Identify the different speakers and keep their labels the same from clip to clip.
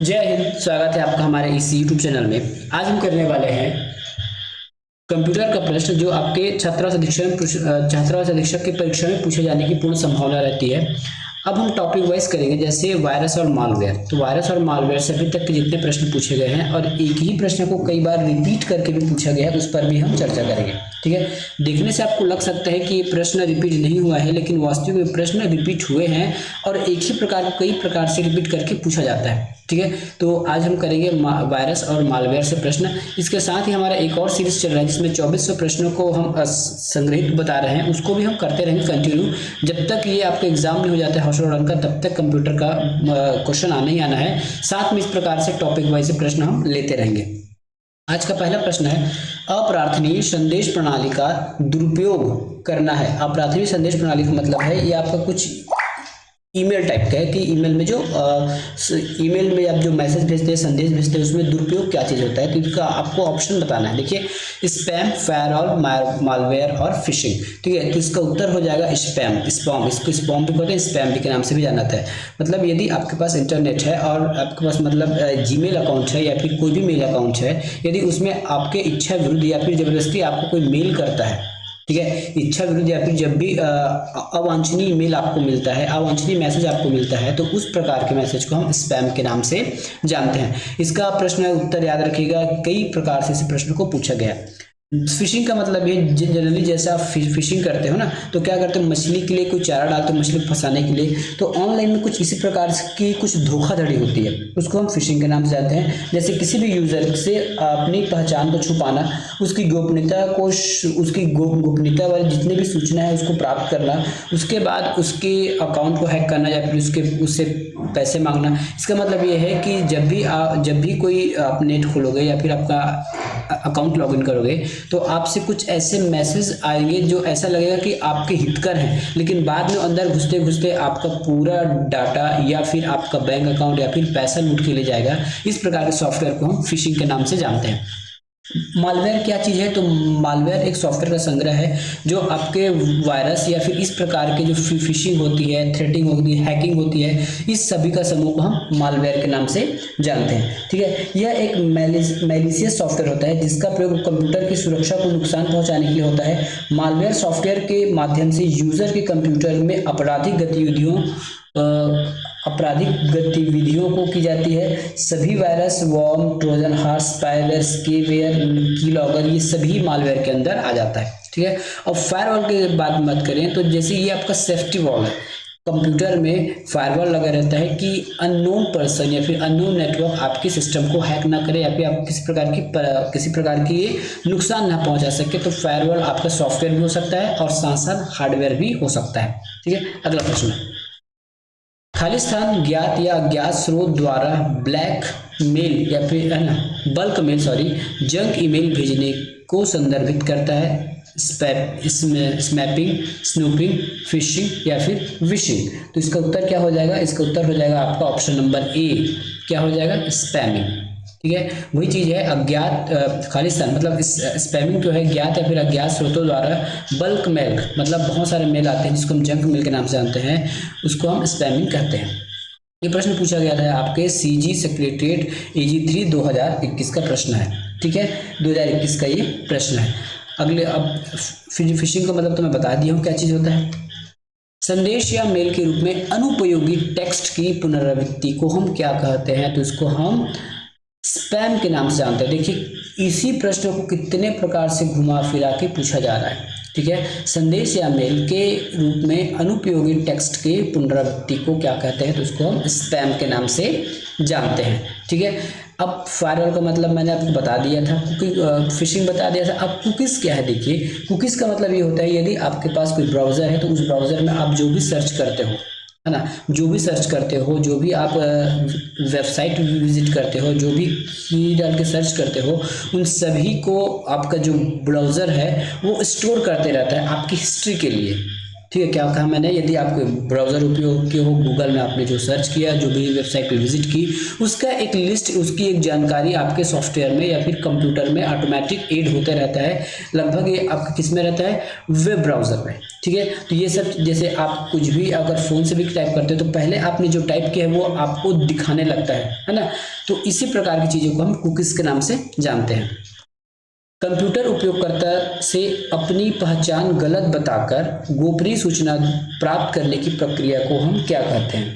Speaker 1: जय हिंद। स्वागत है आपका हमारे इस YouTube चैनल में। आज हम करने वाले हैं कंप्यूटर का प्रश्न जो आपके छात्रावास अधीक्षक की परीक्षा में पूछे जाने की पूर्ण संभावना रहती है। अब हम टॉपिक वाइज करेंगे, जैसे वायरस और मालवेयर। तो वायरस और मालवेयर से अभी तक के जितने प्रश्न पूछे गए हैं और एक ही प्रश्न को कई बार रिपीट करके भी पूछा गया है, उस पर भी हम चर्चा करेंगे। ठीक है, देखने से आपको लग सकता है कि ये प्रश्न रिपीट नहीं हुआ है, लेकिन वास्तविक में प्रश्न रिपीट हुए हैं और एक ही प्रकार को कई प्रकार से रिपीट करके पूछा जाता है। ठीक है, तो आज हम करेंगे वायरस और मालवेयर से प्रश्न। इसके साथ ही हमारा एक और सीरीज चल रहा है जिसमें 2400 प्रश्नों को हम संग्रहित बता रहे हैं, उसको भी हम करते रहेंगे कंटिन्यू जब तक ये आपके एग्जाम में हो जाता है हौसला रन का, तब तक कंप्यूटर का क्वेश्चन आना ही आना है। साथ में इस प्रकार से टॉपिक वाइज प्रश्न हम लेते रहेंगे। आज का पहला प्रश्न है, अप्रार्थनीय संदेश प्रणाली का दुरुपयोग करना है। अप्रार्थनीय संदेश प्रणाली का मतलब है ये आपका कुछ ईमेल टाइप का है कि ईमेल में जो ईमेल में आप जो मैसेज भेजते हैं, संदेश भेजते हैं, उसमें दुरुपयोग क्या चीज़ होता है। तो इसका आपको ऑप्शन बताना है। देखिए, स्पैम, फायरवॉल, मालवेयर और फिशिंग। ठीक है, तो इसका उत्तर हो जाएगा स्पैम। स्पैम, इसको स्पैम भी कहते हैं, स्पैम भी के नाम से भी जाना जाता है। मतलब यदि आपके पास इंटरनेट है और आपके पास मतलब जीमेल अकाउंट है या फिर कोई भी मेल अकाउंट है, यदि उसमें आपके इच्छा विरुद्ध या फिर जबरदस्ती आपको कोई मेल करता है, ठीक है, इच्छा विरुद्ध या फिर जब भी अवांछनीय ईमेल आपको मिलता है, अवांछनीय मैसेज आपको मिलता है, तो उस प्रकार के मैसेज को हम स्पैम के नाम से जानते हैं। इसका प्रश्न उत्तर याद रखिएगा, कई प्रकार से इस प्रश्न को पूछा गया। फिशिंग का मतलब ये जनरली जैसे आप फिशिंग करते हो ना, तो क्या करते हो, मछली के लिए कोई चारा डालते हो मछली को फंसाने के लिए, तो ऑनलाइन में कुछ इसी प्रकार की कुछ धोखाधड़ी होती है, उसको हम फिशिंग के नाम से जानते हैं। जैसे किसी भी यूजर से अपनी पहचान को छुपाना, उसकी गोपनीयता को, उसकी गोपनीयता वाली जितने भी सूचना है उसको प्राप्त करना, उसके बाद उसके अकाउंट को हैक करना या फिर उससे पैसे मांगना। इसका मतलब ये है कि जब भी कोई आप नेट खोलोगे या फिर आपका अकाउंट लॉगिन करोगे, तो आपसे कुछ ऐसे मैसेज आएंगे जो ऐसा लगेगा कि आपके हितकर हैं, लेकिन बाद में अंदर घुसते घुसते आपका पूरा डाटा या फिर आपका बैंक अकाउंट या फिर पैसा लूट के ले जाएगा। इस प्रकार के सॉफ्टवेयर को हम फिशिंग के नाम से जानते हैं। मालवेयर क्या चीज़ है, तो मालवेयर एक सॉफ्टवेयर का संग्रह है जो आपके वायरस या फिर इस प्रकार के जो फिशिंग होती है, थ्रेटिंग होती है, हैकिंग होती है, इस सभी का समूह को हम मालवेयर के नाम से जानते हैं। ठीक है, यह एक मैलिशियस सॉफ्टवेयर होता है जिसका प्रयोग कंप्यूटर की सुरक्षा को नुकसान पहुंचाने के लिए होता है। मालवेयर सॉफ्टवेयर के माध्यम से यूजर के कंप्यूटर में आपराधिक गतिविधियों को की जाती है। सभी virus, worm, trojan horse, spyware, scareware, keylogger, ये सभी मालवेयर के अंदर आ जाता है। ठीक है, और फायरवॉल की बात करें तो जैसे ये आपका सेफ्टी वॉल है, कंप्यूटर में फायरवॉल लगा रहता है कि अननोन पर्सन या फिर अननोन नेटवर्क आपके सिस्टम को हैक ना करे या फिर आप किसी प्रकार की नुकसान ना पहुंचा सके। तो फायरवॉल आपका सॉफ्टवेयर भी हो सकता है और साथ साथ हार्डवेयर भी हो सकता है। ठीक है, अगला प्रश्न, खालिस्तान ज्ञात या अज्ञात स्रोत द्वारा ब्लैक मेल या फिर बल्क मेल जंक ईमेल भेजने को संदर्भित करता है। स्मैपिंग, स्नूपिंग, फिशिंग या फिर विशिंग। तो इसका उत्तर क्या हो जाएगा, इसका उत्तर हो जाएगा आपका ऑप्शन नंबर ए, क्या हो जाएगा, स्पैमिंग। ठीक है, वही चीज है अज्ञात खालिस्तान मतलब स्पैमिंग जो है ज्ञात या फिर अज्ञात स्रोतों द्वारा बल्क मेल, मतलब बहुत सारे मेल आते हैं जिसको हम जंक मेल के नाम से जानते हैं, उसको हम स्पैमिंग कहते हैं। ये प्रश्न पूछा गया था आपके सीजी सेक्रेटरीट AG3 2021 का प्रश्न है। ठीक है, 2021 का ये प्रश्न है। अगले, अब फिशिंग का मतलब तो मैं बता दिया हूँ क्या चीज होता है। संदेश या मेल के रूप में अनुपयोगी टेक्स्ट की पुनरावृत्ति को हम क्या कहते हैं, तो इसको हम स्पैम के नाम से जानते हैं। देखिए, इसी प्रश्न को कितने प्रकार से घुमा फिरा के पूछा जा रहा है। ठीक है, संदेश या मेल के रूप में अनुपयोगी टेक्स्ट के पुनरावृत्ति को क्या कहते हैं, तो उसको हम स्पैम के नाम से जानते हैं। ठीक है, अब फायरवॉल का मतलब मैंने आपको बता दिया था, फिशिंग बता दिया था। अब कुकीज़ क्या है, देखिए कुकीज़ का मतलब ये होता है यदि आपके पास कोई ब्राउज़र है तो उस ब्राउज़र में आप जो भी सर्च करते हो, है ना, जो भी सर्च करते हो, जो भी आप वेबसाइट विजिट करते हो, जो भी की डाल के सर्च करते हो, उन सभी को आपका जो ब्राउज़र है वो स्टोर करते रहता है आपकी हिस्ट्री के लिए। ठीक है, क्या कहा मैंने, यदि आप कोई ब्राउज़र उपयोग किए हो, गूगल में आपने जो सर्च किया, जो भी वेबसाइट पे विजिट की, उसका एक लिस्ट, उसकी एक जानकारी आपके सॉफ्टवेयर में या फिर कंप्यूटर में ऑटोमेटिक ऐड होते रहता है। लगभग ये आपका किस में रहता है, वेब ब्राउज़र में। ठीक है, तो ये सब जैसे आप कुछ भी अगर फ़ोन से भी टाइप करते हो तो पहले आपने जो टाइप किया है वो आपको दिखाने लगता है ना। तो इसी प्रकार की चीज़ों को हम कुकीज़ के नाम से जानते हैं। कंप्यूटर उपयोगकर्ता से अपनी पहचान गलत बताकर गोपनीय सूचना प्राप्त करने की प्रक्रिया को हम क्या कहते हैं।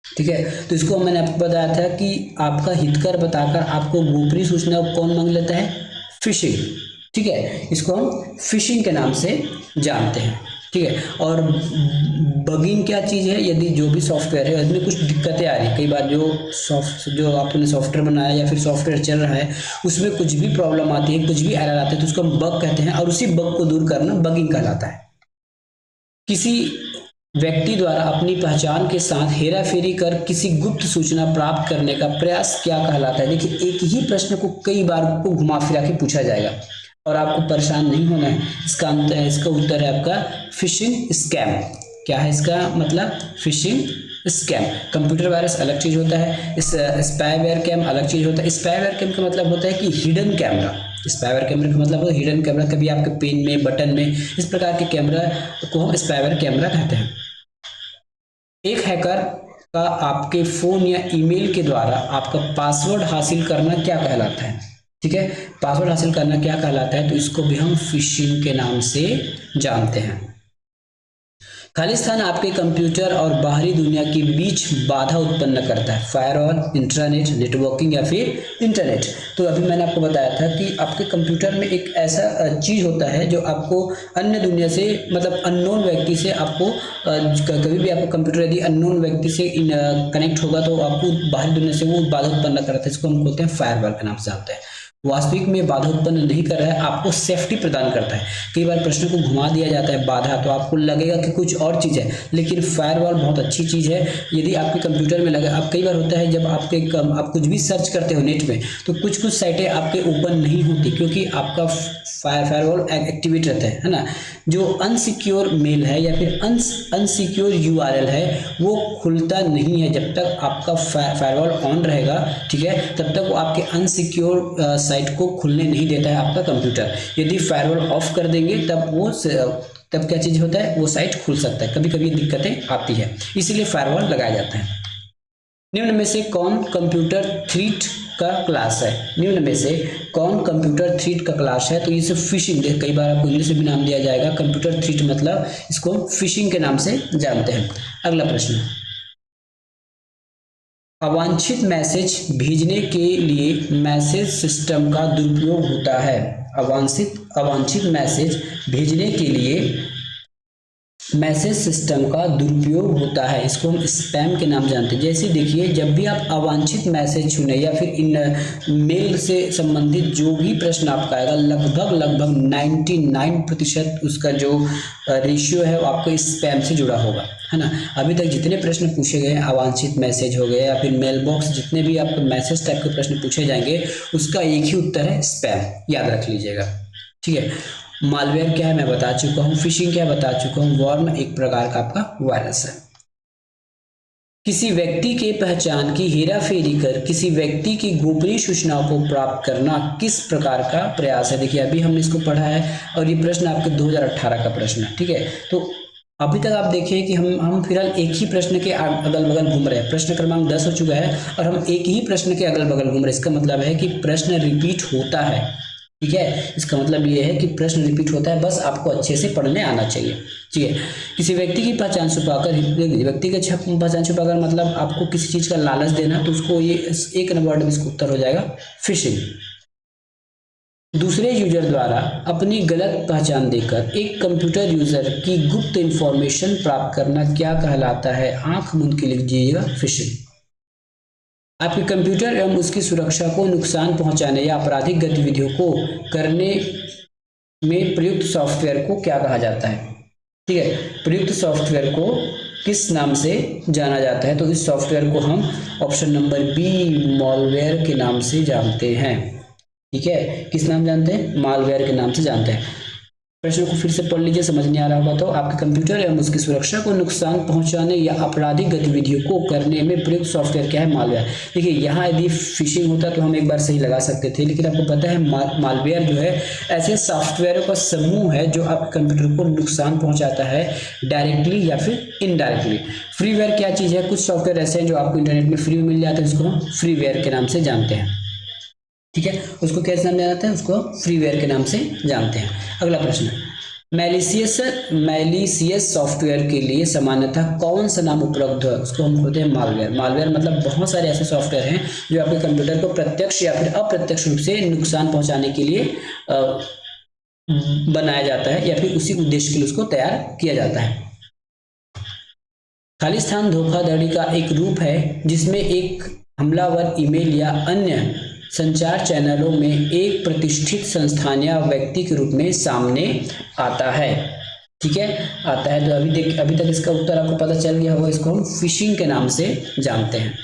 Speaker 1: ठीक है, तो इसको मैंने आपको बताया था कि आपका हितकर बताकर आपको गोपनीय सूचना कौन मांग लेता है, फिशिंग। ठीक है, इसको हम फिशिंग के नाम से जानते हैं। ठीक है, और बगिंग क्या चीज़ है, यदि जो भी सॉफ्टवेयर है उसमें कुछ दिक्कतें आ रही है, कई बार जो आपने सॉफ्टवेयर बनाया या फिर सॉफ्टवेयर चल रहा है उसमें कुछ भी प्रॉब्लम आती है, कुछ भी एरर आते हैं तो उसको हम बग कहते हैं, और उसी बग को दूर करना बगिंग कहलाता है। किसी व्यक्ति द्वारा अपनी पहचान के साथ हेराफेरी कर किसी गुप्त सूचना प्राप्त करने का प्रयास क्या कहलाता है। देखिए, एक ही प्रश्न को कई बार को घुमा फिरा के पूछा जाएगा और आपको परेशान नहीं होना है। इसका उत्तर है आपका फिशिंग स्कैम। क्या है इसका मतलब, फिशिंग स्कैम। कंप्यूटर वायरस अलग चीज होता है, इस स्पाईवेयर कैम अलग चीज होता है। स्पाईवेयर कैम का मतलब होता है कि हिडन कैमरा। स्पाईवेयर कैमरा का मतलब होता है हिडन कैमरा, कभी आपके पेन में, बटन में, इस प्रकार के कैमरा को हम स्पाईवेयर कैमरा कहते हैं। एक हैकर का आपके फोन या ईमेल के द्वारा आपका पासवर्ड हासिल करना क्या कहलाता है। ठीक है, पासवर्ड हासिल करना क्या कहलाता है, तो इसको भी हम फिशिंग के नाम से जानते हैं। खाली स्थान आपके कंप्यूटर और बाहरी दुनिया के बीच बाधा उत्पन्न करता है, फायरवॉल, इंट्रानेट, नेटवर्किंग या फिर इंटरनेट। तो अभी मैंने आपको बताया था कि आपके कंप्यूटर में एक ऐसा चीज होता है जो आपको अन्य दुनिया से, मतलब अननोन व्यक्ति से, आपको कभी भी आपका कंप्यूटर यदि अननोन व्यक्ति से कनेक्ट होगा तो आपको बाहरी दुनिया से वो बाधा उत्पन्न करता है। इसको हम बोलते हैं फायरवॉल के नाम से जानते हैं। वास्तविक में बाधा उत्पन्न नहीं कर रहा है, आपको सेफ्टी प्रदान करता है। कई बार प्रश्न को घुमा दिया जाता है बाधा, तो आपको लगेगा कि कुछ और चीज़ है, लेकिन फायरवॉल बहुत अच्छी चीज़ है। यदि आपके कंप्यूटर में लगा, अब कई बार होता है जब आप कुछ भी सर्च करते हो नेट में, तो कुछ साइटें आपके ओपन नहीं होती क्योंकि आपका फायरवॉल एक्टिवेट रहता है ना। जो अनसिक्योर मेल है या फिर अनसिक्योर यूआरएल है वो खुलता नहीं है जब तक आपका फायरवॉल ऑन रहेगा। ठीक है, तब तक वो आपके अनसिक्योर साइट को खुलने नहीं देता है आपका कंप्यूटर। यदि फायरवॉल ऑफ कर देंगे तब क्या चीज होता है, वो साइट खुल सकता है। कभी कभी दिक्कतें आती है, इसीलिए फायरवॉल लगाया जाता है। निम्न में से कौन कंप्यूटर थ्रेट का क्लास है। निम्न में से कौन कंप्यूटर थ्रेट का क्लास है, तो ये सब फिशिंग, कई बार आपको इंग्लिश में भी नाम दिया जाएगा। कंप्यूटर थ्रेट मतलब इसको फिशिंग के नाम से जानते हैं। अगला प्रश्न, अवांछित मैसेज भेजने के लिए मैसेज सिस्टम का दुरुपयोग होता है। अवांछित मैसेज भेजने के लिए मैसेज सिस्टम का दुरुपयोग होता है, इसको हम स्पैम के नाम जानते हैं। जैसे देखिए, जब भी आप अवांछित मैसेज चुने या फिर इन मेल से संबंधित जो भी प्रश्न आपका आएगा, लगभग 99% उसका जो रेशियो है वो आपको स्पैम से जुड़ा होगा, है ना। अभी तक जितने प्रश्न पूछे गए, अवांछित मैसेज हो गए या फिर मेल बॉक्स, जितने भी आपको मैसेज टाइप के प्रश्न पूछे जाएंगे, उसका एक ही उत्तर है स्पैम, याद रख लीजिएगा। ठीक है, मालवेयर क्या है मैं बता चुका हूं, फिशिंग क्या बता चुका हूं, वॉर्म एक प्रकार का आपका वायरस है। किसी व्यक्ति के पहचान की हेराफेरी कर किसी व्यक्ति की गोपनीय सूचनाओं को प्राप्त करना किस प्रकार का प्रयास है। देखिए, अभी हमने इसको पढ़ा है और ये प्रश्न आपके 2018 का प्रश्न है। ठीक है, तो अभी तक आप देखिए कि हम फिलहाल एक ही प्रश्न के अगल बगल घूम रहे हैं। प्रश्न क्रमांक 10 हो चुका है और हम एक ही प्रश्न के अगल बगल घूम रहे हैं। इसका मतलब है कि प्रश्न रिपीट होता है। ठीक है, इसका मतलब ये है कि प्रश्न रिपीट होता है, बस आपको अच्छे से पढ़ने आना चाहिए। ठीक है, किसी व्यक्ति की पहचान छुपाकर, व्यक्ति की पहचान छुपाकर मतलब आपको किसी चीज का लालच देना, तो उसको ये एक वर्ड में इसका उत्तर हो जाएगा फिशिंग। दूसरे यूजर द्वारा अपनी गलत पहचान देकर एक कंप्यूटर यूजर की गुप्त इंफॉर्मेशन प्राप्त करना क्या कहलाता है, आंख मूंद के लिख दीजिएगा, फिशिंग। आपके कंप्यूटर एवं उसकी सुरक्षा को नुकसान पहुंचाने या आपराधिक गतिविधियों को करने में प्रयुक्त सॉफ्टवेयर को क्या कहा जाता है। ठीक है, प्रयुक्त सॉफ्टवेयर को किस नाम से जाना जाता है, तो इस सॉफ्टवेयर को हम ऑप्शन नंबर बी मॉलवेयर के नाम से जानते हैं। ठीक है, किस नाम जानते हैं, मालवेयर के नाम से जानते हैं। प्रश्न को फिर से पढ़ लीजिए, समझ नहीं आ रहा होगा तो। आपके कंप्यूटर एवं उसकी सुरक्षा को नुकसान पहुंचाने या आपराधिक गतिविधियों को करने में प्रयुक्त सॉफ्टवेयर क्या है? मालवेयर। देखिए यहाँ यदि फिशिंग होता तो हम एक बार सही लगा सकते थे, लेकिन आपको पता है मालवेयर जो है ऐसे सॉफ्टवेयरों का समूह है जो आपके कंप्यूटर को नुकसान पहुंचाता है डायरेक्टली या फिर इनडायरेक्टली। फ्रीवेयर क्या चीज़ है? कुछ सॉफ्टवेयर ऐसे हैं जो आपको इंटरनेट में फ्री में मिल जाते हैं, जिसको हम फ्रीवेयर के नाम से जानते हैं। ठीक है, उसको कैसे नाम जाता है? उसको फ्रीवेयर के नाम से जानते हैं। अगला प्रश्न, मैलिशियस सॉफ्टवेयर के लिए सामान्यतः कौन सा नाम उपलब्ध है? उसको हम बोलते हैं मालवेयर। मालवेयर मतलब बहुत सारे ऐसे सॉफ्टवेयर हैं जो आपके कंप्यूटर को प्रत्यक्ष या फिर अप्रत्यक्ष रूप से नुकसान पहुंचाने के लिए बनाया जाता है या फिर उसी उद्देश्य के लिए उसको तैयार किया जाता है। खालिस्तान धोखाधड़ी का एक रूप है जिसमें एक हमलावर ईमेल या अन्य संचार चैनलों में एक प्रतिष्ठित संस्थान या व्यक्ति के रूप में सामने आता है। ठीक है, आता है। तो अभी तक इसका उत्तर आपको पता चल गया होगा। इसको हम फिशिंग के नाम से जानते हैं।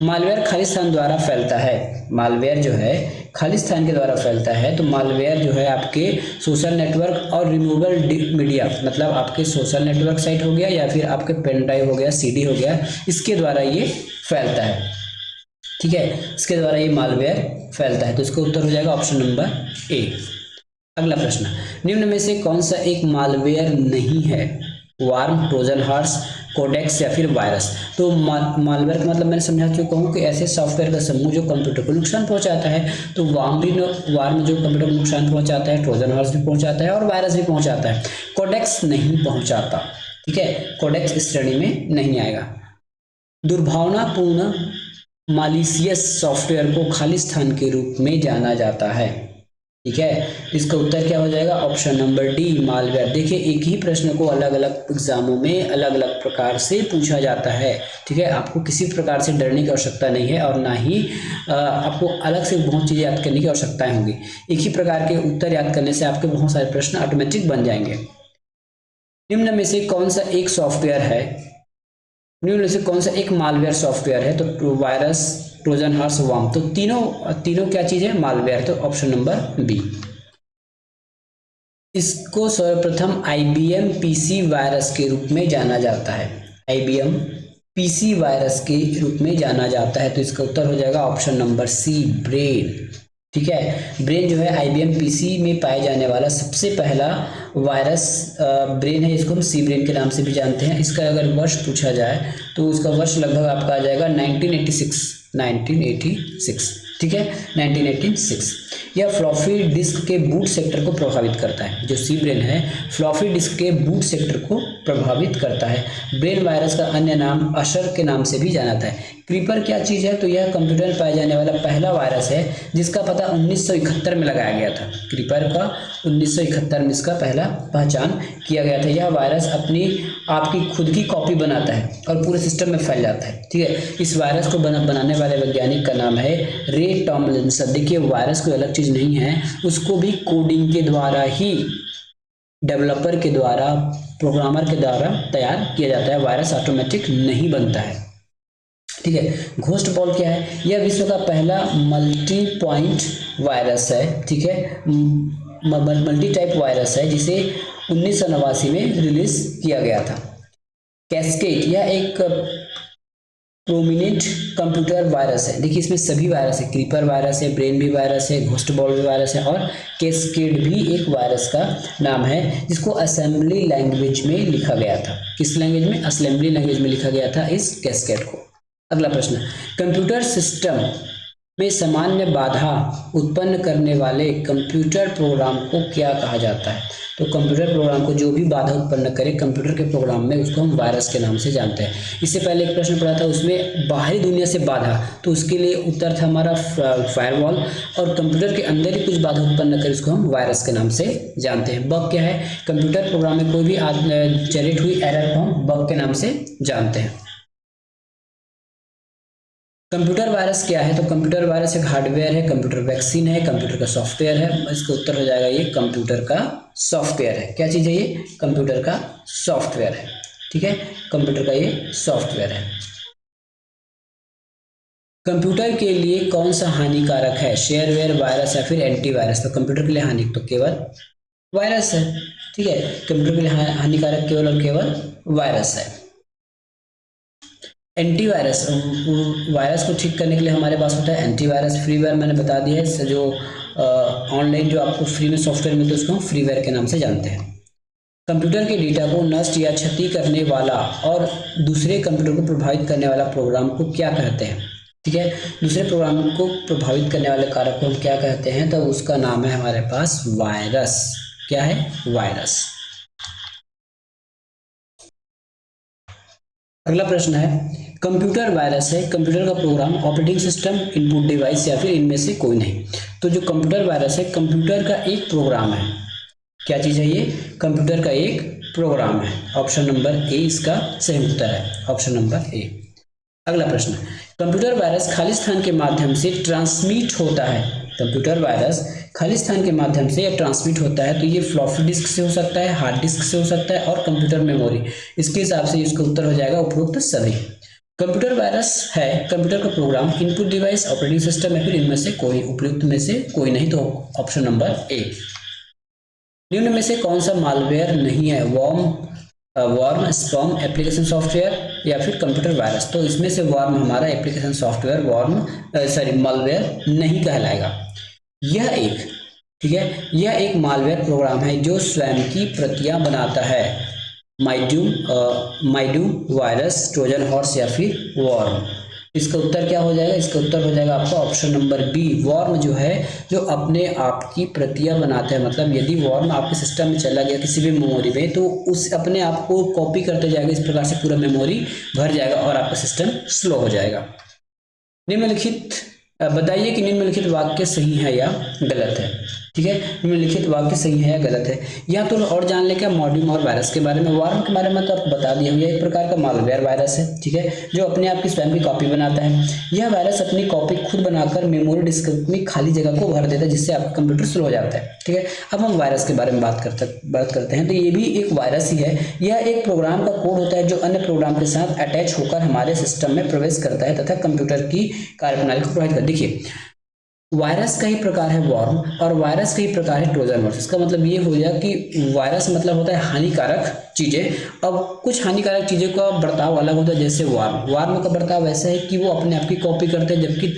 Speaker 1: मालवेयर खालिस्तान द्वारा फैलता है। मालवेयर जो है खालिस्तान के द्वारा फैलता है। तो मालवेयर जो है आपके सोशल नेटवर्क और रिमूवेबल मीडिया, मतलब आपके सोशल नेटवर्क साइट हो गया या फिर आपके पेन ड्राइव हो गया, सीडी हो गया, इसके द्वारा ये फैलता है। ठीक है, इसके द्वारा ये मालवेयर फैलता है। तो इसका उत्तर हो जाएगा ऑप्शन नंबर ए। अगला प्रश्न, निम्न में से कौन सा एक मालवेयर नहीं है? वार्म, ट्रोजन हॉर्स, कोडेक्स या फिर वायरस। तो मालवेयर का मतलब मैंने समझा चुका हूँ कि ऐसे सॉफ्टवेयर का समूह जो कंप्यूटर को नुकसान पहुंचाता है। तो वार्म जो कंप्यूटर को नुकसान पहुंचाता है, ट्रोजन हॉर्स भी पहुंचाता है और वायरस भी पहुंचाता है। कोडेक्स नहीं पहुंचाता। ठीक है, कोडेक्स इस श्रेणी में नहीं आएगा। दुर्भावनापूर्ण मालिशियस सॉफ्टवेयर को खालिस्तान के रूप में जाना जाता है। ठीक है, इसका उत्तर क्या हो जाएगा? Option number D, malware. देखिए एक ही प्रश्न को अलग अलग एग्जामों में अलग अलग प्रकार से पूछा जाता है। ठीक है, आपको किसी प्रकार से डरने की आवश्यकता नहीं है और ना ही आपको अलग से बहुत चीज़ें याद करने की आवश्यकताएं होंगी। एक ही प्रकार के उत्तर याद करने से आपके बहुत सारे प्रश्न ऑटोमेटिक बन जाएंगे। निम्न में से कौन सा एक सॉफ्टवेयर है, निम्न से कौन सा एक मालवेयर सॉफ्टवेयर है? तो वायरस, ट्रोजन हॉर्स, वार्म। तो तीनों क्या चीज है? मालवेयर। तो ऑप्शन नंबर बी। इसको सर्वप्रथम आईबीएम पीसी वायरस के रूप में जाना जाता है। आईबीएम पीसी वायरस के रूप में जाना जाता है। तो इसका उत्तर हो जाएगा ऑप्शन नंबर सी, ब्रेन। ठीक है, ब्रेन जो है आईबीएम पीसी में पाए जाने वाला सबसे पहला वायरस ब्रेन है। इसको हम सी ब्रेन के नाम से भी जानते हैं। इसका अगर वर्ष पूछा जाए तो उसका वर्ष लगभग आपका आ जाएगा 1986। ठीक है, 1986। यह फ्लॉपी डिस्क के बूट सेक्टर को प्रभावित करता है। जो सी ब्रेन है फ्लॉपी डिस्क के बूट सेक्टर को प्रभावित करता है। ब्रेन वायरस का अन्य नाम अशर के नाम से भी जाना जाता है। क्रीपर क्या चीज़ है? तो यह कंप्यूटर में पाया जाने वाला पहला वायरस है जिसका पता 1971 में लगाया गया था। क्रीपर का 1971 में इसका पहला पहचान किया गया था। यह वायरस अपनी आपकी खुद की कॉपी बनाता है और पूरे सिस्टम में फैल जाता है। ठीक है, इस वायरस को बनाने वाले वैज्ञानिक का नाम है रे टॉमलिंसन। देखिए वायरस कोई अलग चीज़ नहीं है, उसको भी कोडिंग के द्वारा ही, डेवलपर के द्वारा, प्रोग्रामर के द्वारा तैयार किया जाता है। वायरस ऑटोमेटिक नहीं बनता है। ठीक है, घोस्ट बॉल क्या है? यह विश्व का पहला मल्टी पॉइंट वायरस है। ठीक है, मल्टी टाइप वायरस है जिसे 1989 में रिलीज किया गया था। कैस्केड यह एक प्रोमिनेंट कंप्यूटर वायरस है। देखिए इसमें सभी वायरस है, क्रीपर वायरस है, ब्रेन भी वायरस है, घोस्ट बॉल भी वायरस है और कैस्केड भी एक वायरस का नाम है जिसको असेंबली लैंग्वेज में लिखा गया था। किस लैंग्वेज में? असेंबली लैंग्वेज में लिखा गया था इस कैस्केड को। अगला प्रश्न, कंप्यूटर सिस्टम में सामान्य बाधा उत्पन्न करने वाले कंप्यूटर प्रोग्राम को क्या कहा जाता है? तो कंप्यूटर प्रोग्राम को जो भी बाधा उत्पन्न करे कंप्यूटर के प्रोग्राम में, उसको हम वायरस के नाम से जानते हैं। इससे पहले एक प्रश्न पढ़ा था उसमें बाहरी दुनिया से बाधा, तो उसके लिए उत्तर था हमारा फायरवॉल। और कंप्यूटर के अंदर ही कुछ बाधा उत्पन्न करे उसको हम वायरस के नाम से जानते हैं। बग क्या है? कंप्यूटर प्रोग्राम में कोई भी जनरेट हुई एरर को हम बग के नाम से जानते हैं। कंप्यूटर वायरस क्या है? तो कंप्यूटर वायरस एक हार्डवेयर है, कंप्यूटर वैक्सीन है, कंप्यूटर का सॉफ्टवेयर है। इसका उत्तर हो जाएगा ये कंप्यूटर का सॉफ्टवेयर है। क्या चीज़ है ये? कंप्यूटर का सॉफ्टवेयर है। ठीक है, कंप्यूटर का ये सॉफ्टवेयर है। कंप्यूटर के लिए कौन सा हानिकारक है? शेयरवेयर, वायरस या फिर एंटीवायरस? तो कंप्यूटर के लिए हानि तो केवल वायरस है। ठीक है, कंप्यूटर के लिए हानिकारक केवल और केवल वायरस है। एंटीवायरस, वायरस को ठीक करने के लिए हमारे पास होता है एंटीवायरस। फ्रीवेयर मैंने बता दिया है, जो ऑनलाइन जो आपको फ्री में सॉफ्टवेयर मिलते हैं उसको हम फ्रीवेयर के नाम से जानते हैं। कंप्यूटर के डेटा को नष्ट या क्षति करने वाला और दूसरे कंप्यूटर को प्रभावित करने वाला प्रोग्राम को क्या कहते हैं? ठीक है, दूसरे प्रोग्राम को प्रभावित करने वाले कारक को हम क्या कहते हैं? तो उसका नाम है हमारे पास वायरस। क्या है? वायरस। अगला प्रश्न है, कंप्यूटर वायरस है कंप्यूटर का program, operating system, input device या फिर इनमें से कोई नहीं। तो जो कंप्यूटर वायरस है कंप्यूटर का एक प्रोग्राम है। क्या चीज है ये? कंप्यूटर का एक प्रोग्राम है। ऑप्शन नंबर ए इसका सही उत्तर है, ऑप्शन नंबर ए। अगला प्रश्न, कंप्यूटर वायरस खाली स्थान के माध्यम से ट्रांसमिट होता है। कंप्यूटर वायरस खाली स्थान के माध्यम से या ट्रांसमिट होता है, तो ये फ्लॉपी डिस्क से हो सकता है, हार्ड डिस्क से हो सकता है और कंप्यूटर मेमोरी। इसके हिसाब से इसका उत्तर हो जाएगा उपरोक्त सभी। कंप्यूटर वायरस है कंप्यूटर का program, input device, operating system या फिर इनमें से कोई, उपयुक्त में से कोई नहीं, तो ऑप्शन नंबर ए। निम्न में से कौन सा मालवेयर नहीं है? वॉर्म, स्पैम, एप्लीकेशन सॉफ्टवेयर या फिर कंप्यूटर वायरस। तो इसमें से वॉर्म हमारा एप्लीकेशन सॉफ्टवेयर मालवेयर नहीं कहलाएगा। यह एक, ठीक है, यह एक मालवेयर प्रोग्राम है जो स्वयं की प्रतियां बनाता है। माइड्यूम वायरस, ट्रोजन हॉर्स या फिर वॉर्म। इसका उत्तर क्या हो जाएगा? इसका उत्तर हो जाएगा आपका ऑप्शन नंबर बी। वॉर्म जो है जो अपने आप की प्रतियां बनाता है, मतलब यदि वॉर्म आपके सिस्टम में चला गया किसी भी मेमोरी में, तो उस अपने आप को कॉपी करते जाएगा, इस प्रकार से पूरा मेमोरी भर जाएगा और आपका सिस्टम स्लो हो जाएगा। निम्नलिखित बताइए कि निम्नलिखित वाक्य सही है या गलत है। ठीक है, निम्नलिखित वाक्य सही है या गलत है। या तो और जान ले क्या मॉड्यूम और वायरस के बारे में। वॉर्म के बारे में तो आपको बता दिया, यह एक प्रकार का मालवेयर वायरस है। ठीक है, जो अपने आप की स्वयं की कॉपी बनाता है। यह वायरस अपनी कॉपी खुद बनाकर मेमोरी डिस्क में खाली जगह को भर देता है, जिससे आपका कंप्यूटर स्लो हो जाता है। ठीक है, अब हम वायरस के बारे में बात करते हैं। तो ये भी एक वायरस ही है। यह एक प्रोग्राम का कोड होता है जो अन्य प्रोग्राम के साथ अटैच होकर हमारे सिस्टम में प्रवेश करता है तथा कंप्यूटर की कार्यप्रणाली को प्रभावित करता है। देखिए, वायरस का ही प्रकार है वॉर्म और वायरस का ही प्रकार है ट्रोजन हॉर्स। इसका मतलब ये हो गया कि वायरस मतलब होता है हानिकारक चीजें। अब कुछ हानिकारक चीजों का बर्ताव अलग होता है, जैसे वार्म का बर्ताव ऐसा है कि वो अपने आप की कॉपी करते हैं, जबकि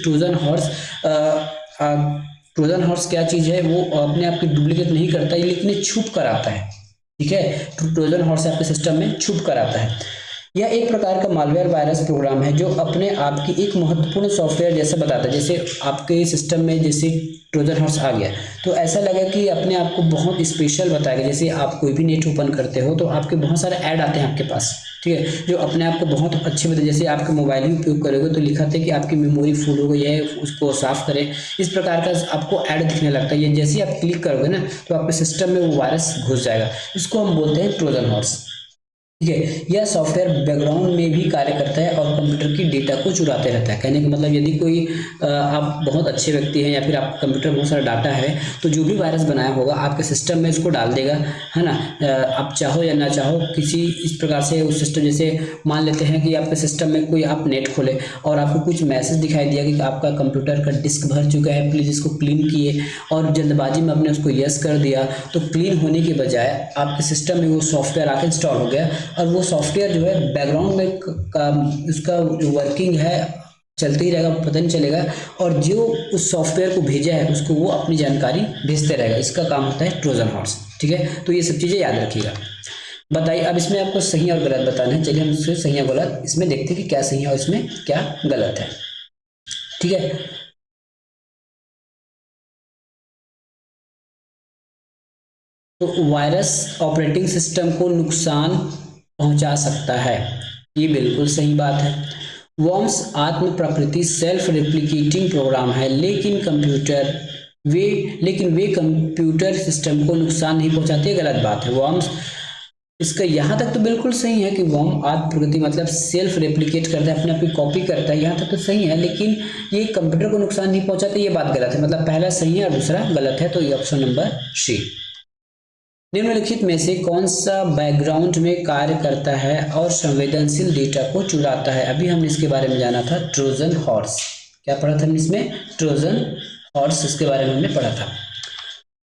Speaker 1: ट्रोजन हॉर्स क्या चीज है? वो अपने आप की डुप्लीकेट नहीं करता है, लेकिन छुप कर आता है। ठीक है, ट्रोजन हॉर्स आपके सिस्टम में छुप कर आता है। यह एक प्रकार का मालवेयर वायरस प्रोग्राम है जो अपने आप की एक महत्वपूर्ण सॉफ्टवेयर जैसा बताता है। जैसे आपके सिस्टम में जैसे ट्रोजन हॉर्स आ गया तो ऐसा लगा कि अपने आप को बहुत स्पेशल बताएगा। जैसे आप कोई भी नेट ओपन करते हो तो आपके बहुत सारे ऐड आते हैं आपके पास, ठीक है, जो अपने आप को बहुत अच्छे बताए। जैसे आपके मोबाइल ही उपयोग करोगे तो लिखा था कि आपकी मेमोरी फुल हो गई है, उसको साफ करें, इस प्रकार का आपको ऐड दिखने लगता है। ये जैसे आप क्लिक करोगे ना तो आपके सिस्टम में वो वायरस घुस जाएगा। इसको हम बोलते हैं ट्रोजन हॉर्स। ठीक है, यह सॉफ्टवेयर बैकग्राउंड में भी कार्य करता है और कंप्यूटर की डेटा को चुराते रहता है। कहने का मतलब यदि कोई आप बहुत अच्छे व्यक्ति हैं या फिर आपका कंप्यूटर में बहुत सारा डाटा है तो जो भी वायरस बनाया होगा आपके सिस्टम में इसको डाल देगा, है ना। आप चाहो या ना चाहो किसी इस प्रकार से उस सिस्टम, जैसे मान लेते हैं कि आपके सिस्टम में कोई आप नेट खोले और आपको कुछ मैसेज दिखाई दिया कि आपका कंप्यूटर का डिस्क भर चुका है, प्लीज़ इसको क्लीन किए, और जल्दबाजी में आपने उसको यस कर दिया तो क्लीन होने के बजाय आपके सिस्टम में वो सॉफ्टवेयर आके इंस्टॉल हो गया और वो सॉफ्टवेयर जो है बैकग्राउंड में उसका जो वर्किंग है चलते ही रहेगा, पता नहीं चलेगा, और जो उस सॉफ्टवेयर को भेजा है उसको वो अपनी जानकारी भेजते रहेगा। इसका काम होता है ट्रोजन हॉर्स। ठीक है, तो ये सब चीज़ें याद रखिएगा। बताइए, अब इसमें आपको सही और गलत बताना है। चलिए हम इसमें सही और गलत इसमें देखते हैं कि क्या सही है और इसमें क्या गलत है। ठीक है, तो वायरस ऑपरेटिंग सिस्टम को नुकसान पहुंचा सकता है, ये बिल्कुल सही बात है। वॉर्म्स आत्म प्रकृति सेल्फ रेप्लिकेटिंग प्रोग्राम है, लेकिन वे कंप्यूटर सिस्टम को नुकसान नहीं पहुंचाते, गलत बात है। वॉर्म्स, इसका यहाँ तक तो बिल्कुल सही है कि वॉर्म आत्म प्रकृति मतलब सेल्फ रेप्लिकेट करता है, अपने आप की कॉपी करता है, यहाँ तक तो सही है, लेकिन ये कंप्यूटर को नुकसान नहीं पहुंचाते, ये बात गलत है। मतलब पहला सही है और दूसरा गलत है, तो ये ऑप्शन नंबर सी। निम्नलिखित में से कौन सा बैकग्राउंड में कार्य करता है और संवेदनशील डेटा को चुराता है? अभी हमने इसके बारे में जाना था, ट्रोजन हॉर्स। क्या पढ़ा था हमने इसमें? ट्रोजन हॉर्स, इसके बारे में हमने पढ़ा था।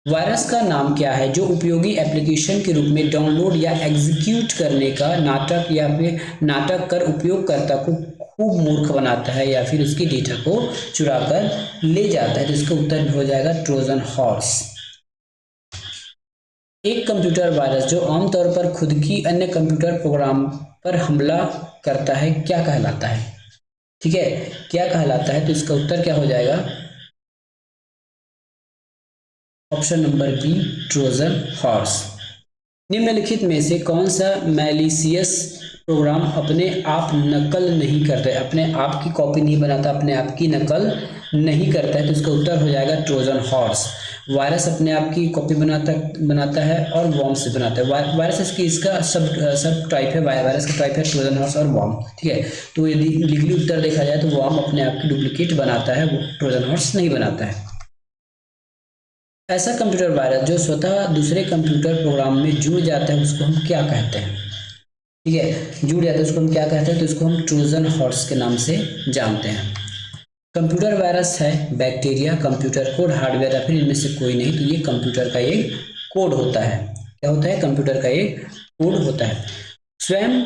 Speaker 1: वायरस का नाम क्या है जो उपयोगी एप्लीकेशन के रूप में डाउनलोड या एग्जीक्यूट करने का नाटक या फिर नाटक कर उपयोगकर्ता को खूब मूर्ख बनाता है या फिर उसकी डेटा को चुरा कर ले जाता है? तो इसका उत्तर हो जाएगा ट्रोजन हॉर्स। एक कंप्यूटर वायरस जो आमतौर पर खुद की अन्य कंप्यूटर प्रोग्राम पर हमला करता है क्या कहलाता है? ठीक है, क्या कहलाता है? तो इसका उत्तर क्या हो जाएगा? Option number B, Trojan horse. निम्नलिखित में से कौन सा मैलिशियस प्रोग्राम अपने आप नकल नहीं करता है, अपने आप की कॉपी नहीं बनाता, अपने आप की नकल नहीं करता है? तो इसका उत्तर हो जाएगा ट्रोजन हॉर्स। वायरस अपने आप की कॉपी बनाता है और वॉर्म से बनाता है। वायरस इसका सब टाइप है, वायरस का टाइप है ट्रोजन हॉर्स और वॉर्म। ठीक है, तो यदि लीगली उत्तर देखा जाए तो वॉर्म अपने आप की डुप्लीकेट बनाता है, वो ट्रोजन हॉर्स नहीं बनाता है। ऐसा कंप्यूटर वायरस जो स्वतः दूसरे कंप्यूटर प्रोग्राम में जुड़ जाता है उसको हम क्या कहते हैं? ठीक है, जुड़ जाता है उसको हम क्या कहते हैं? तो इसको हम ट्रोजन हॉर्स के नाम से जानते हैं। कंप्यूटर वायरस है बैक्टीरिया, कंप्यूटर कोड, हार्डवेयर या फिर इनमें से कोई नहीं, तो ये कंप्यूटर का एक कोड होता है। क्या होता है? कंप्यूटर का एक कोड होता है। स्वयं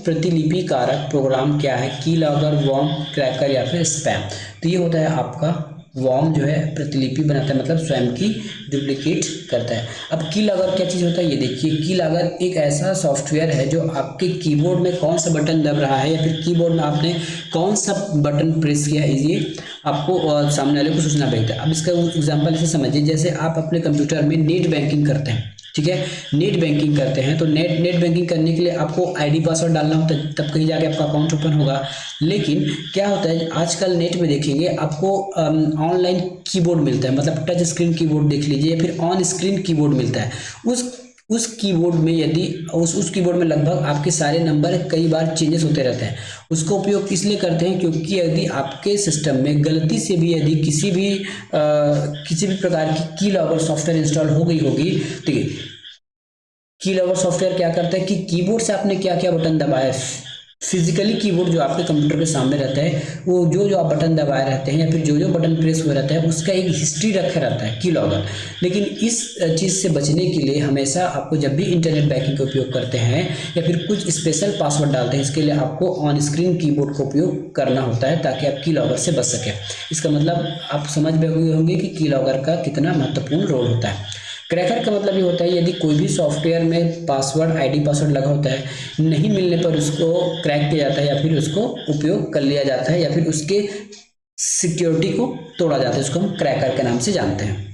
Speaker 1: प्रतिलिपिकारक प्रोग्राम क्या है? कीलॉगर, वॉर्म, क्रैकर या फिर स्पैम? तो ये होता है आपका वॉर्म जो है प्रतिलिपि बनाता है, मतलब स्वयं की डुप्लीकेट करता है। अब कीलॉगर क्या चीज़ होता है ये देखिए। कीलॉगर एक ऐसा सॉफ्टवेयर है जो आपके कीबोर्ड में कौन सा बटन दब रहा है या फिर कीबोर्ड में आपने कौन सा बटन प्रेस किया है ये आपको सामने वाले को सूचना भेजता है। अब इसका एग्जाम्पल ऐसे समझिए, जैसे आप अपने कंप्यूटर में नेट बैंकिंग करते हैं। ठीक है, नेट बैंकिंग करते हैं तो नेट बैंकिंग करने के लिए आपको आईडी पासवर्ड डालना होता है, तब कहीं जाके आपका अकाउंट ओपन होगा। लेकिन क्या होता है आजकल नेट में देखेंगे आपको ऑनलाइन कीबोर्ड मिलता है, मतलब टच स्क्रीन कीबोर्ड देख लीजिए या फिर ऑन स्क्रीन कीबोर्ड मिलता है। उस कीबोर्ड में यदि उस कीबोर्ड में लगभग आपके सारे नंबर कई बार चेंजेस होते रहते हैं। उसका उपयोग किस लिए करते हैं? क्योंकि यदि आपके सिस्टम में गलती से भी यदि किसी भी प्रकार की कीलॉगर सॉफ्टवेयर इंस्टॉल हो गई होगी, ठीक है, कीलॉगर सॉफ्टवेयर क्या करता है कि कीबोर्ड से आपने क्या क्या बटन दबाया, फिजिकली कीबोर्ड जो आपके कंप्यूटर के सामने रहता है वो जो आप बटन दबाए रहते हैं या फिर जो बटन प्रेस हुए रहता है उसका एक हिस्ट्री रखा रहता है कीलॉगर। लेकिन इस चीज़ से बचने के लिए हमेशा आपको जब भी इंटरनेट बैंकिंग का उपयोग करते हैं या फिर कुछ स्पेशल पासवर्ड डालते हैं, इसके लिए आपको ऑन स्क्रीन कीबोर्ड का उपयोग करना होता है ताकि आप कीलॉगर से बच सके। इसका मतलब आप समझ गए होंगे कि कीलॉगर का कितना महत्वपूर्ण रोल होता है। क्रैकर का मतलब ये होता है यदि कोई भी सॉफ्टवेयर में पासवर्ड आईडी पासवर्ड लगा होता है, नहीं मिलने पर उसको क्रैक किया जाता है या फिर उसको उपयोग कर लिया जाता है या फिर उसके सिक्योरिटी को तोड़ा जाता है, उसको हम क्रैकर के नाम से जानते हैं।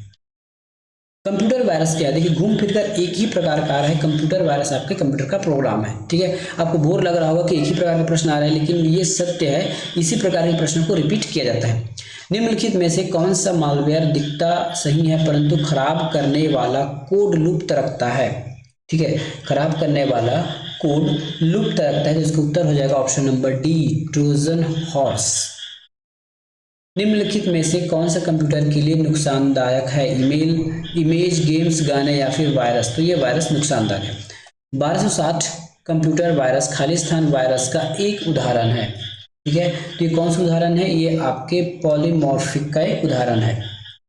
Speaker 1: कंप्यूटर वायरस क्या है? देखिए घूम फिरकर एक ही प्रकार का है कंप्यूटर वायरस, आपके कंप्यूटर का प्रोग्राम है। ठीक है, आपको बोर लग रहा होगा कि एक ही प्रकार का प्रश्न आ रहा है, लेकिन ये सत्य है, इसी प्रकार के प्रश्नों को रिपीट किया जाता है। निम्नलिखित में से कौन सा मालवेयर दिखता सही है परंतु खराब करने वाला कोड लुप्त रखता है? ठीक है, खराब करने वाला कोड लुप्त रखता है, तो इसका उत्तर हो जाएगा option number D, Trojan horse. निम्नलिखित में से कौन सा कंप्यूटर के लिए नुकसानदायक है? इमेज, गेम्स, गाने या फिर वायरस? तो ये वायरस नुकसानदायक है। 1260 कंप्यूटर वायरस खालिस्तान वायरस का एक उदाहरण है। ठीक है, तो ये कौन सा उदाहरण है? ये आपके पॉलीमॉर्फिक का एक उदाहरण है।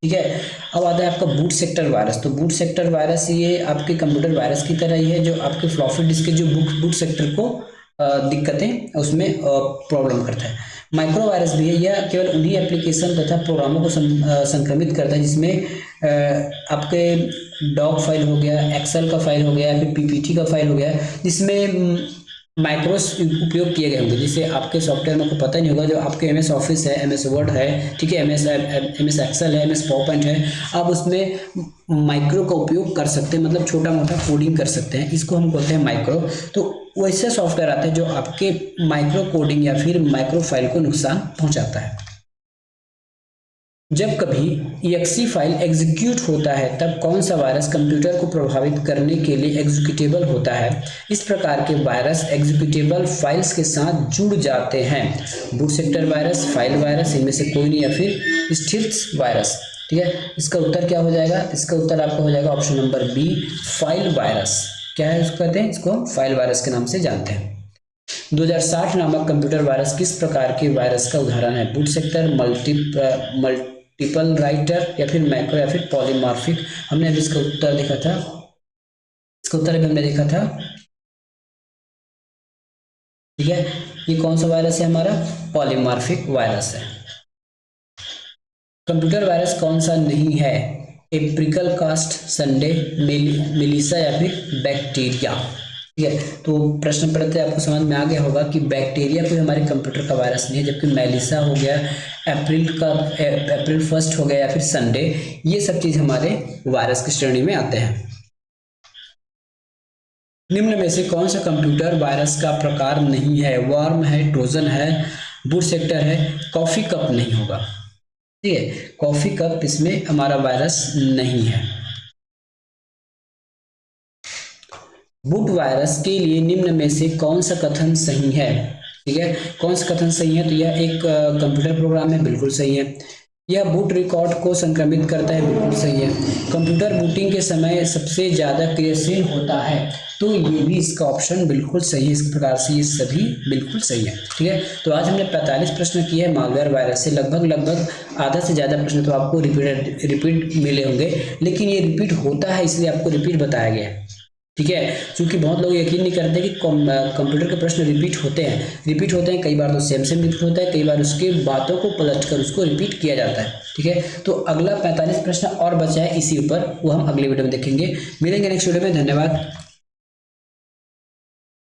Speaker 1: ठीक है, अब आता है आपका बूट सेक्टर वायरस। तो बूट सेक्टर वायरस ये आपके कंप्यूटर वायरस की तरह ही है जो आपके फ्लॉपी डिस्क के जो बूट सेक्टर को दिक्कतें उसमें प्रॉब्लम करता है। माइक्रो वायरस भी है, यह केवल उन्हीं एप्लीकेशन तथा प्रोग्रामों को संक्रमित करता है जिसमें आपके डॉक फाइल हो गया, एक्सेल का फाइल हो गया या फिर पीपीटी का फाइल हो गया जिसमें माइक्रोस उपयोग किए गए होंगे, जिससे आपके सॉफ्टवेयर में को पता नहीं होगा। जो आपके एमएस ऑफिस है, एमएस वर्ड है, ठीक है, एमएस एक्सेल है, एमएस पावरपॉइंट है, आप उसमें माइक्रो का उपयोग कर सकते हैं, मतलब छोटा मोटा कोडिंग कर सकते हैं, इसको हम बोलते हैं माइक्रो। तो वैसे सॉफ्टवेयर आते हैं जो आपके माइक्रो कोडिंग या फिर माइक्रो फाइल को नुकसान पहुंचाता है। जब कभी exe फाइल एग्जीक्यूट होता है तब कौन सा वायरस कंप्यूटर को प्रभावित करने के लिए एग्जीक्यूटेबल होता है? इस प्रकार के वायरस एग्जीक्यूटेबल फाइल्स के साथ जुड़ जाते हैं। Boot sector virus, file virus, इनमें से कोई नहीं या फिर स्टिल्स वायरस। ठीक है, इसका उत्तर क्या हो जाएगा? इसका उत्तर आपका हो जाएगा option number B, file virus. क्या है इसको कहते हैं? इसको फाइल वायरस के नाम से जानते हैं। 2060 नामक कंप्यूटर वायरस किस प्रकार के वायरस का उदाहरण है? बूट सेक्टर, ट्रिपल राइटर या फिर मैक्रो या फिर पॉलीमॉर्फिक। हमने अभी इसका उत्तर देखा था, इसका उत्तर अभी हमने देखा था। ठीक है, ये कौन सा वायरस है हमारा? पॉलीमॉर्फिक वायरस है। कंप्यूटर वायरस कौन सा नहीं है? एप्रिकल कास्ट, संडे, मिलिसा या फिर बैक्टीरिया। ठीक है, तो प्रश्न पढ़ते आपको समझ में आ गया होगा कि बैक्टीरिया कोई हमारे कंप्यूटर का वायरस नहीं है, जबकि मेलिसा हो गया, अप्रैल 1 हो गया या फिर संडे, ये सब चीज हमारे वायरस की श्रेणी में आते हैं। निम्न में से कौन सा कंप्यूटर वायरस का प्रकार नहीं है? वर्म है, ट्रोजन है, बूट सेक्टर है, कॉफी कप नहीं होगा। ठीक है, कॉफी कप इसमें हमारा वायरस नहीं है। बूट वायरस के लिए निम्न में से कौन सा कथन सही है? ठीक है, कौन सा कथन सही है? तो यह एक कंप्यूटर प्रोग्राम है, बिल्कुल सही है। यह बूट रिकॉर्ड को संक्रमित करता है, बिल्कुल सही है। कंप्यूटर बूटिंग के समय सबसे ज्यादा क्रियाशील होता है, तो ये भी इसका ऑप्शन बिल्कुल सही है। इस प्रकार से ये सभी बिल्कुल सही है। ठीक है, तो आज हमने 45 प्रश्न किए हैं मालवेयर वायरस से। लगभग आधा से ज्यादा प्रश्न तो आपको रिपीट मिले होंगे, लेकिन ये रिपीट होता है इसलिए आपको रिपीट बताया गया है। ठीक है, क्योंकि बहुत लोग यकीन नहीं करते कि कंप्यूटर के प्रश्न रिपीट होते हैं। कई बार तो सेम रिपीट होता है, कई बार उसके बातों को पलटकर उसको रिपीट किया जाता है। ठीक है, तो अगला 45 प्रश्न और बचा है इसी ऊपर, वो हम अगले वीडियो में देखेंगे। मिलेंगे नेक्स्ट वीडियो में, धन्यवाद।